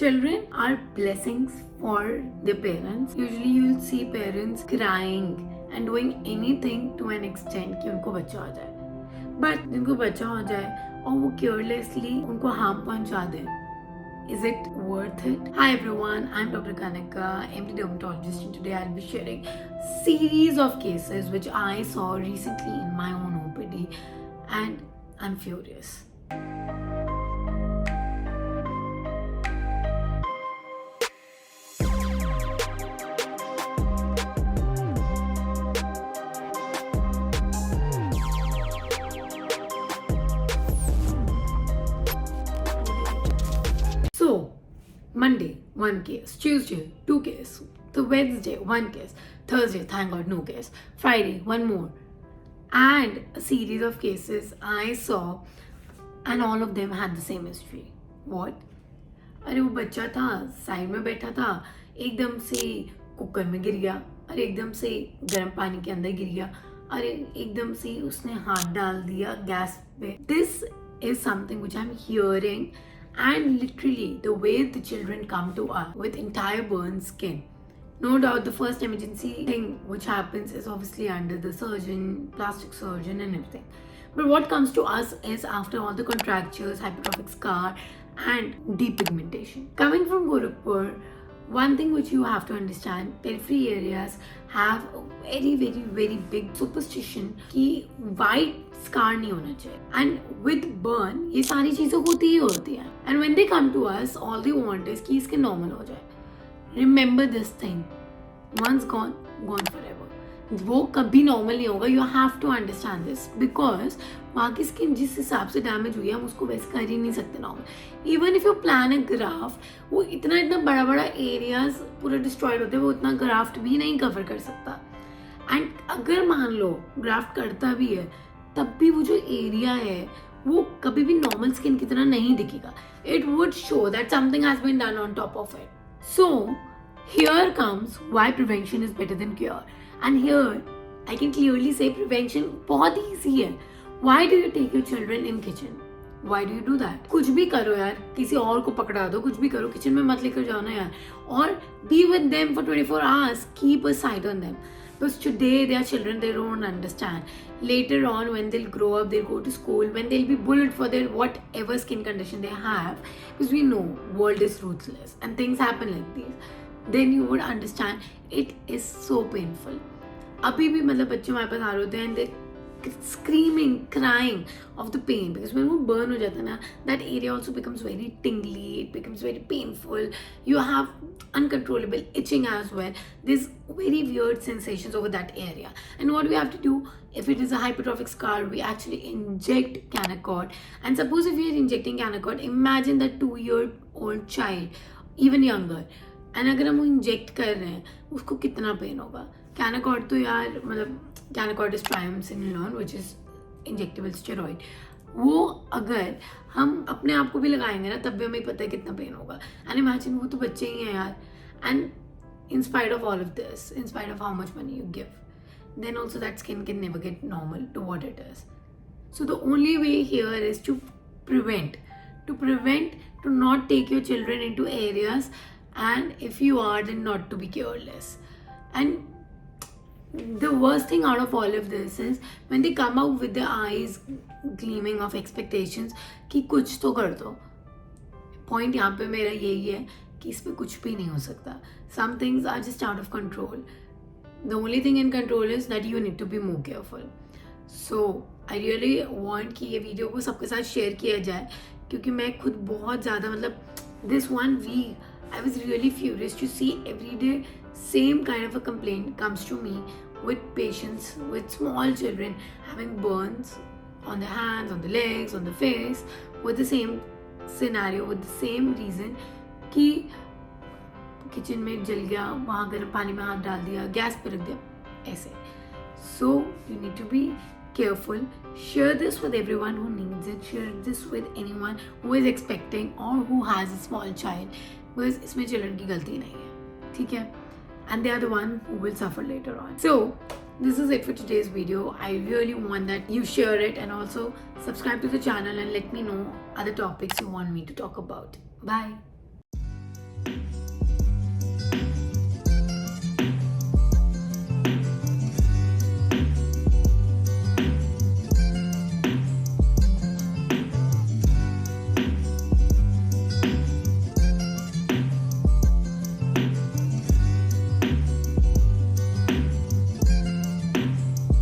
Children are blessings for their parents. Usually you'll see parents crying and doing anything to an extent कि उनको बच्चा हो जाए. But जिनको बच्चा हो जाए और वो carelessly उनको harm पहुंचा दे, is it worth it? Hi everyone, I'm Dr. Kanika, MD dermatologist, and today I'll be sharing series of cases which I saw recently in my own OPD, and I'm furious. So, Monday, 1 case. Tuesday, 2 case. The Wednesday, 1 case. Thursday, thank God, no case. Friday, 1 more. And a series of cases I saw, and all of them had the same history. What? अरे वो बच्चा था, side में बैठा था, एकदम से cooker में गिर गया, अरे एकदम से गर्म पानी के अंदर गिर गया, अरे एकदम से उसने हाथ डाल दिया गैस पे. This is something which I'm hearing. And literally, the way the children come to us with entire burned skin. No doubt, the first emergency thing which happens is obviously under the surgeon, plastic surgeon, and everything. But what comes to us is after all the contractures, hypertrophic scar, and depigmentation. Coming from Gorakhpur, one thing which you have to understand, periphery areas have a very big superstition कि white scar नहीं होना चाहिए. And with burn, ये सारी चीजें होती ही होती हैं. And when they come to us, all they want is कि इसके normal हो जाए. Remember this thing. Once gone, gone forever. वो कभी नॉर्मल नहीं होगा. You have to understand this because वहाँ की स्किन जिस हिसाब से डैमेज हुई है हम उसको वैसे कर ही नहीं सकते normal. Even if you plan a graft, वो इतना बड़ा एरियाज पूरा डिस्ट्रॉयड होते हैं, वो इतना ग्राफ्ट भी नहीं कवर कर सकता. एंड अगर मान लो ग्राफ्ट करता भी है तब भी वो जो एरिया है वो कभी भी नॉर्मल स्किन की तरह नहीं दिखेगा. It would show that something has been done on top of it. So here comes why prevention is better than cure. And here, I can clearly say prevention बहुत easy है. Why do you take your children in kitchen? Why do you do that? कुछ भी करो यार, किसी और को पकड़ा दो, कुछ भी करो, किचन में मत लेकर जाओ ना यार. और be with them for 24 hours. Keep a sight on them. Because today they are children, they don't understand. Later on, when they'll grow up, they'll go to school, when they'll be bullied for their whatever skin condition they have, because we know world is ruthless and things happen like this. Then you would understand it is so painful. अभी भी मतलब बच्चे हमारे पास आ रहे होते हैं and screaming, crying of the pain, because when वो burn हो जाता है ना, that area also becomes very tingly, it becomes very painful, you have uncontrollable itching as well, there's very weird sensations over that area. And what we have to do, if it is a hypertrophic scar, we actually inject Canacort. And suppose if we are injecting Canacort, imagine that 2-year-old child, even younger, and अगर हम वो inject कर रहे हैं उसको कितना pen होगा. Canacort तो यार मतलब Canacort is triamcinolone which is injectable steroid. वो अगर हम अपने आप को भी लगाएंगे ना तब भी हमें पता है कितना पेन होगा. एंड इमेजिन वो तो बच्चे ही हैं यार. And in spite of all of this, in spite of how much money you give, then also that skin can never get normal to what it is. So the only way here is to prevent, to not take your children into areas, and if you are, then not to be careless. And the worst thing out of all of this is when they come out with their eyes gleaming of expectations कि कुछ तो कर दो. Point यहाँ पे मेरा यही है कि इस पे कुछ भी नहीं हो सकता. Some things are just out of control. The only thing in control is that you need to be more careful. So I really want कि ये वीडियो को सबके साथ शेयर किया जाए क्योंकि मैं खुद बहुत ज़्यादा मतलब this one week I was really furious to see every day same kind of a complaint comes to me with patients with small children having burns on their hands, on the legs, on the face, with the same scenario, with the same reason कि kitchen में जल गया, वहाँ गर्म पानी में हाथ डाल दिया, गैस पे रख दिया, ऐसे. So you need to be careful. Share this with everyone who needs it. Share this with anyone who is expecting or who has a small child, because इसमें children की गलती नहीं है, ठीक है? And they are the one who will suffer later on. So this is it for today's video. I really want that you share it and also subscribe to the channel and let me know other topics you want me to talk about. Bye.